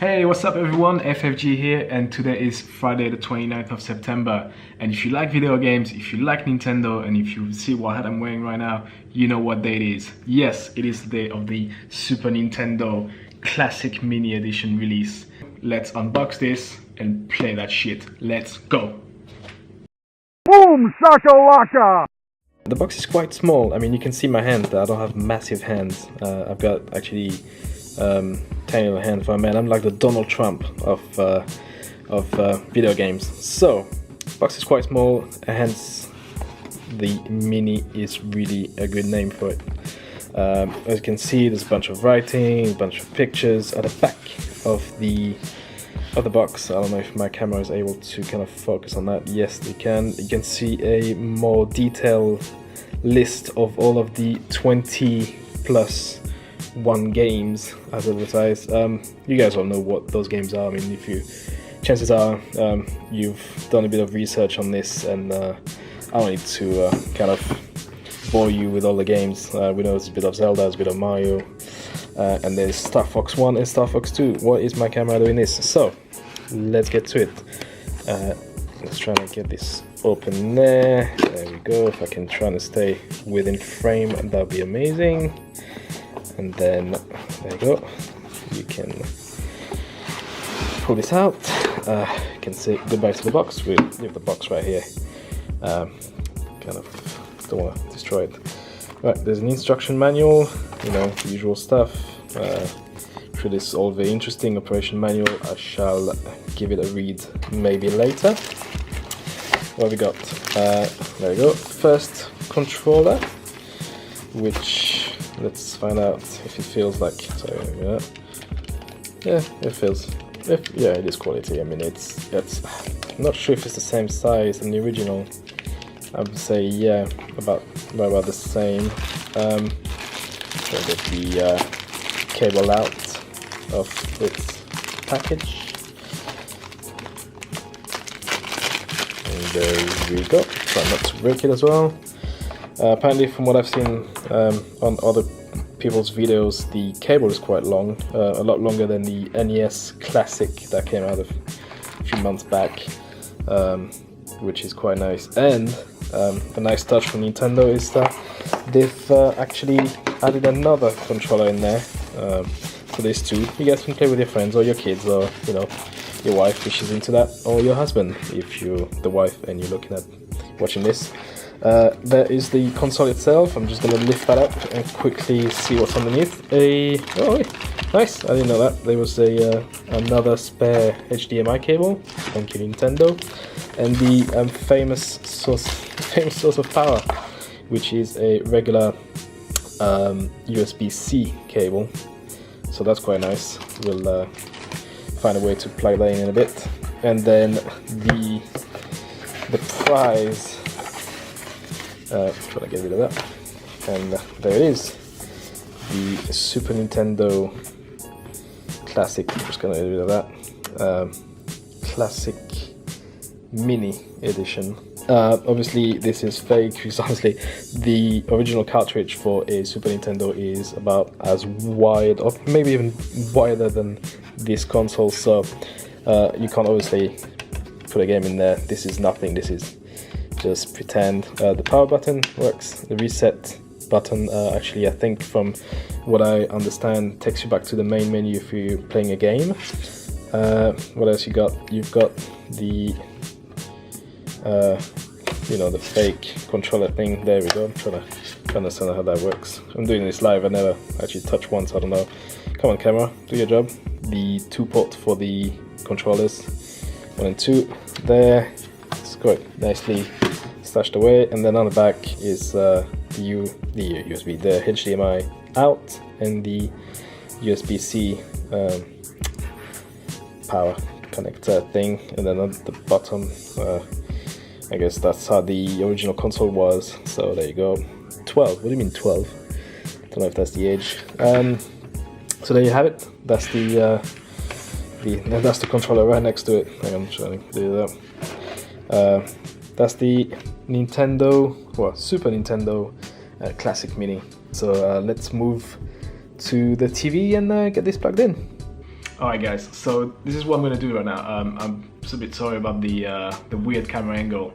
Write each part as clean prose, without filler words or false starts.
Hey, what's up everyone, FFG here, and today is Friday the 29th of September. And if you like video games, if you like Nintendo, and if you see what hat I'm wearing right now, you know what day it is. Yes, it is the day of the Super Nintendo Classic Mini Edition release. Let's unbox this and play that shit. Let's go! Boom shakalaka! The box is quite small. I mean, you can see my hands there. I don't have massive hands. I've got actually tiny little hand for a man. I'm like the Donald Trump of video games. So, box is quite small, hence the Mini is really a good name for it. As you can see, there's a bunch of writing, a bunch of pictures at the back of the box. I don't know if my camera is able to kind of focus on that. Yes, they can. You can see a more detailed list of all of the 20 plus one games as advertised. You guys all know what those games are. I mean, chances are you've done a bit of research on this, and I don't need to kind of bore you with all the games. We know there's a bit of Zelda, there's a bit of Mario, and there's Star Fox 1 and Star Fox 2. What is my camera doing this? So let's get to it. Let's try to get this open there. There we go. If I can try to stay within frame, that would be amazing. And then there you go. You can pull this out. You can say goodbye to the box. We leave the box right here. Kind of don't want to destroy it. Right, there's an instruction manual. You know, the usual stuff. For this all very interesting operation manual, I shall give it a read maybe later. What have we got? There we go. First controller, which let's find out if it feels like. So yeah, it feels. Yeah, it is quality. I mean, it's. I'm not sure if it's the same size than the original. I would say yeah, about the same. Get the cable out of its package. And there we go. Try not to break it as well. Apparently, from what I've seen on other people's videos, the cable is quite long, a lot longer than the NES Classic that came out a few months back, which is quite nice. And the nice touch from Nintendo is that they've actually added another controller in there. For this too. You guys can play with your friends or your kids, or you know, your wife if she's into that, or your husband if you're the wife and you're looking at watching this. There is the console itself. I'm just going to lift that up and quickly see what's underneath. Oh, nice! I didn't know that. There was another spare HDMI cable. Thank you, Nintendo. And the famous source of power, which is a regular USB-C cable. So that's quite nice. We'll find a way to plug that in a bit. And then the prize. Try to get rid of that. And there it is. The Super Nintendo Classic. I'm just gonna get rid of that. Classic Mini Edition. Obviously this is fake, because honestly the original cartridge for a Super Nintendo is about as wide, or maybe even wider than this console, so you can't obviously put a game in there. This is nothing, this is just pretend. The power button works, the reset button actually, I think from what I understand, takes you back to the main menu if you're playing a game. What else you got? You've got the you know, the fake controller thing. There we go. I'm trying to understand how that works. I'm doing this live. I never actually touched one, so I don't know. Come on, camera, do your job. The 2-port for the controllers, 1 and 2. There, it's got nicely stashed away. And then on the back is the USB, the HDMI out, and the USB-C power connector thing. And then on the bottom, I guess that's how the original console was. So there you go. 12. What do you mean 12? Don't know if that's the age. So there you have it. That's that's the controller right next to it. I'm trying to do that. That's the Super Nintendo Classic Mini. So let's move to the TV and get this plugged in. Alright guys, so this is what I'm gonna do right now. I'm just a bit sorry about the weird camera angle,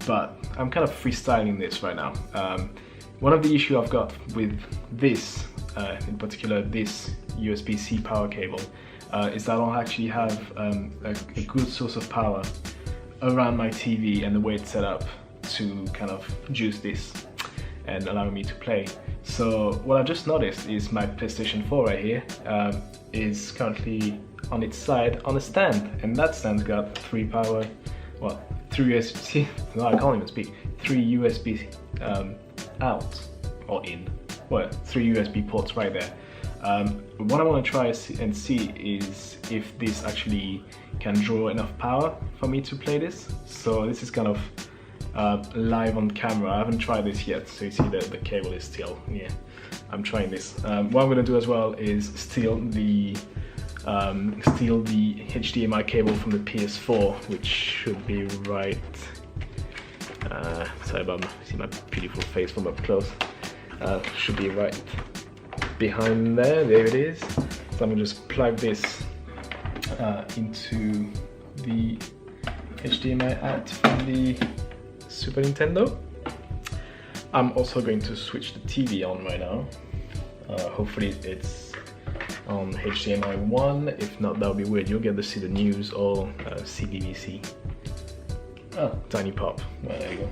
but I'm kind of freestyling this right now. One of the issues I've got with this, in particular this USB-C power cable, is that I don't actually have a good source of power around my TV and the way it's set up to kind of juice this and allow me to play. So what I just noticed is my PlayStation 4 right here is currently on its side on a stand, and that stand's got three USB, no, I can't even speak, three USB out or in, well, three USB ports right there. What I want to try and see is if this actually can draw enough power for me to play this. So this is kind of live on camera. I haven't tried this yet, so you see that the cable is still, yeah, I'm trying this. What I'm going to do as well is steal the HDMI cable from the PS4, which should be right, sorry about see my beautiful face from up close, should be right behind there it is. So I'm going to just plug this into the HDMI out from the Super Nintendo. I'm also going to switch the TV on right now. Hopefully it's on HDMI 1, if not that would be weird. You'll get to see the news or CBBC. Oh, tiny pop, well, there you go.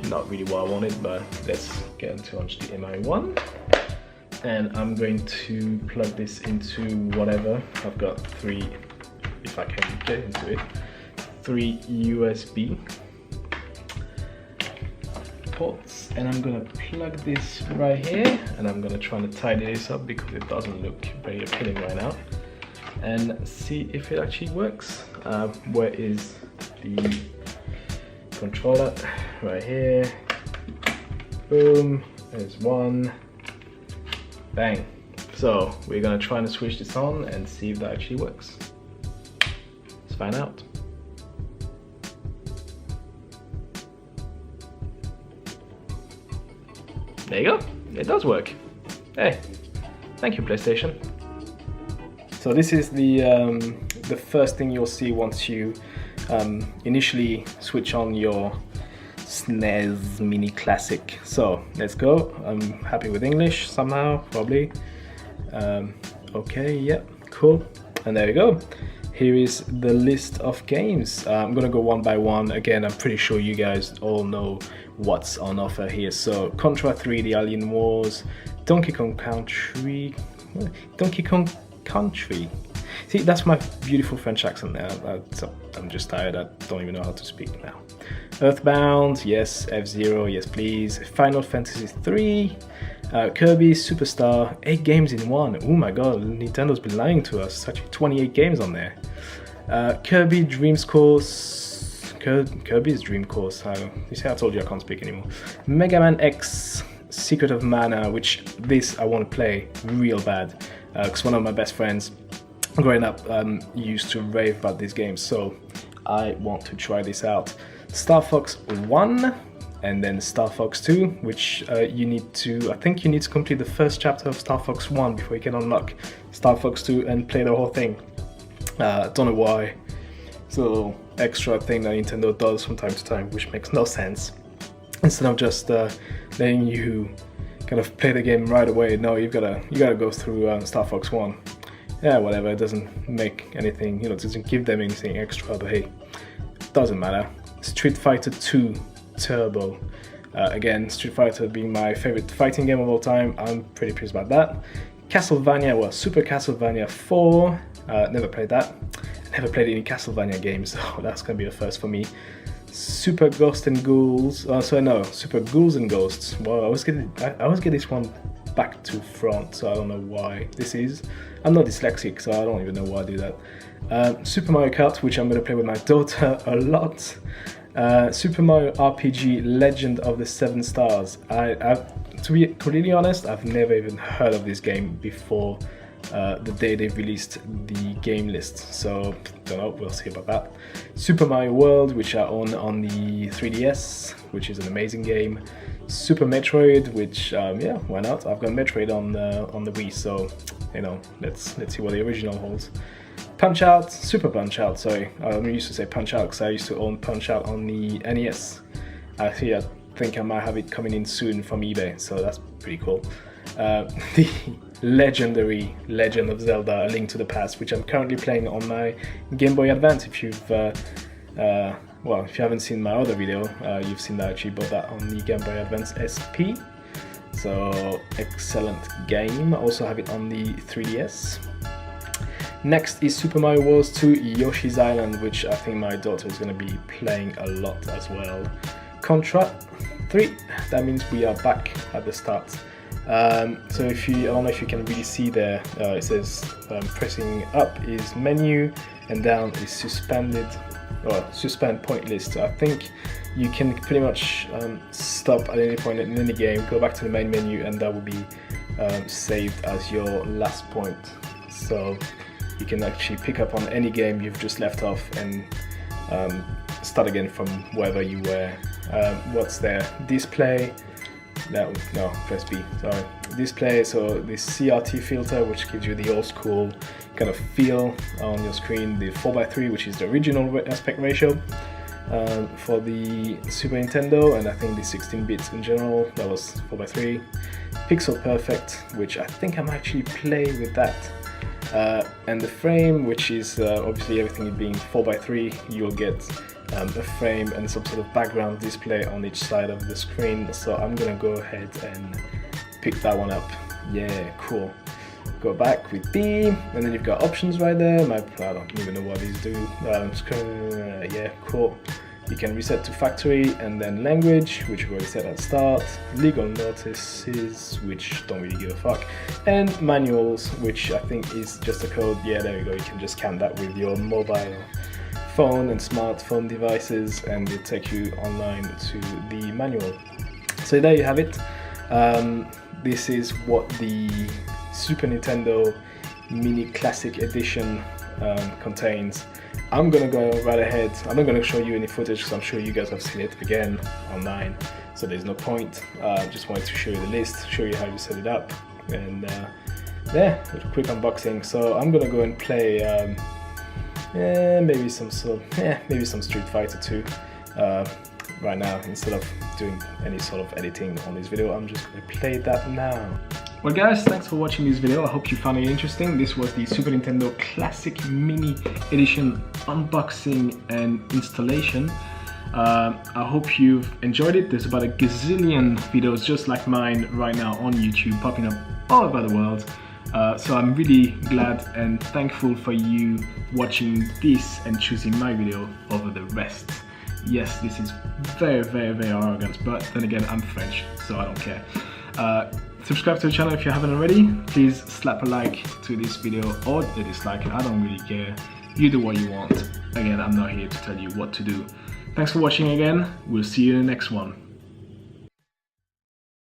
Not really what I wanted, but let's get into HDMI 1. And I'm going to plug this into whatever. I've got three, if I can get into it, three USB ports, and I'm gonna plug this right here, and I'm gonna try to tidy this up because it doesn't look very appealing right now, and see if it actually works. Where is the controller? Right here. Boom, there's one. Bang. So we're gonna try to switch this on and see if that actually works. Let's find out. There you go, it does work. Hey, thank you PlayStation. So this is the first thing you'll see once you initially switch on your SNES Mini Classic. So let's go. I'm happy with English somehow, probably. Okay, yeah, cool. And there we go. Here is the list of games. I'm gonna go one by one. Again, I'm pretty sure you guys all know what's on offer here. So Contra 3, The Alien Wars, Donkey Kong Country. See, that's my beautiful French accent now. I'm just tired, I don't even know how to speak now. Earthbound, yes. F-Zero, yes please. Final Fantasy 3, Kirby Superstar, 8 games in one. Oh my god, Nintendo's been lying to us. It's actually 28 games on there. Kirby Dreams Course, Kirby's Dream Course. You see, I told you I can't speak anymore. Mega Man X, Secret of Mana, which this I want to play real bad, because one of my best friends growing up used to rave about these games, so I want to try this out. Star Fox 1 and then Star Fox 2, which you need to, I think you need to complete the first chapter of Star Fox 1 before you can unlock Star Fox 2 and play the whole thing. Don't know why. It's a little extra thing that Nintendo does from time to time, which makes no sense. Instead of just letting you kind of play the game right away, no, you gotta go through Star Fox 1. Yeah, whatever, it doesn't make anything, it doesn't give them anything extra, but hey, doesn't matter. Street Fighter 2 Turbo. Again, Street Fighter being my favorite fighting game of all time, I'm pretty pleased about that. Castlevania, well, Super Castlevania 4, never played that. Never played any Castlevania games, so that's gonna be the first for me. Super Ghosts and Ghouls, Super Ghouls and Ghosts. Well, I always get this one back to front, so I don't know why this is. I'm not dyslexic, so I don't even know why I do that. Super Mario Kart, which I'm going to play with my daughter a lot. Super Mario RPG Legend of the Seven Stars. To be completely honest, I've never even heard of this game before the day they released the game list, so don't know, we'll see about that. Super Mario World, which I own on the 3DS, which is an amazing game. Super Metroid, which yeah, why not? I've got Metroid on the Wii, so you know, let's see what the original holds. Punch Out, Super Punch Out, sorry. I used to say Punch Out because I used to own Punch Out on the NES. Actually, I think I might have it coming in soon from eBay, so that's pretty cool. The legendary Legend of Zelda: A Link to the Past, which I'm currently playing on my Game Boy Advance. If you've well, if you haven't seen my other video, you've seen that I actually bought that on the Game Boy Advance SP. So excellent game. I also have it on the 3DS. Next is Super Mario Bros. 2 Yoshi's Island, which I think my daughter is going to be playing a lot as well. Contra 3, that means we are back at the start. So if you, I don't know if you can really see there, it says pressing up is menu and down is suspended, or suspend point list. So I think you can pretty much stop at any point in any game, go back to the main menu, and that will be saved as your last point. So you can actually pick up on any game you've just left off and start again from wherever you were. What's there? Display. No, press B, sorry. Display, so the CRT filter, which gives you the old school kind of feel on your screen. The 4:3, which is the original aspect ratio for the Super Nintendo, and I think the 16 bits in general, that was 4:3. Pixel Perfect, which I think I might actually play with that. And the frame, which is obviously everything being 4:3, you'll get a frame and some sort of background display on each side of the screen. So I'm gonna go ahead and pick that one up. Yeah, cool. Go back with B, and then you've got options right there. I don't even know what these do. Yeah, cool. You can reset to factory, and then language, which we already set at start, legal notices, which don't really give a fuck, and manuals, which I think is just a code. Yeah, there you go. You can just scan that with your mobile phone and smartphone devices, and it'll take you online to the manual. So there you have it. This is what the Super Nintendo Mini Classic Edition contains. I'm gonna go right ahead. I'm not gonna show you any footage because I'm sure you guys have seen it again online, so there's no point. Just wanted to show you the list, show you how you set it up, and yeah, a quick unboxing. So I'm gonna go and play maybe some Street Fighter 2 right now. Instead of doing any sort of editing on this video, I'm just gonna play that now. Well guys, thanks for watching this video. I hope you found it interesting. This was the Super Nintendo Classic Mini Edition unboxing and installation. I hope you've enjoyed it. There's about a gazillion videos just like mine right now on YouTube popping up all over the world. So I'm really glad and thankful for you watching this and choosing my video over the rest. Yes, this is very, very, very arrogant, but then again, I'm French, so I don't care. Subscribe to the channel if you haven't already. Please slap a like to this video or a dislike. I don't really care. You do what you want. Again, I'm not here to tell you what to do. Thanks for watching again. We'll see you in the next one.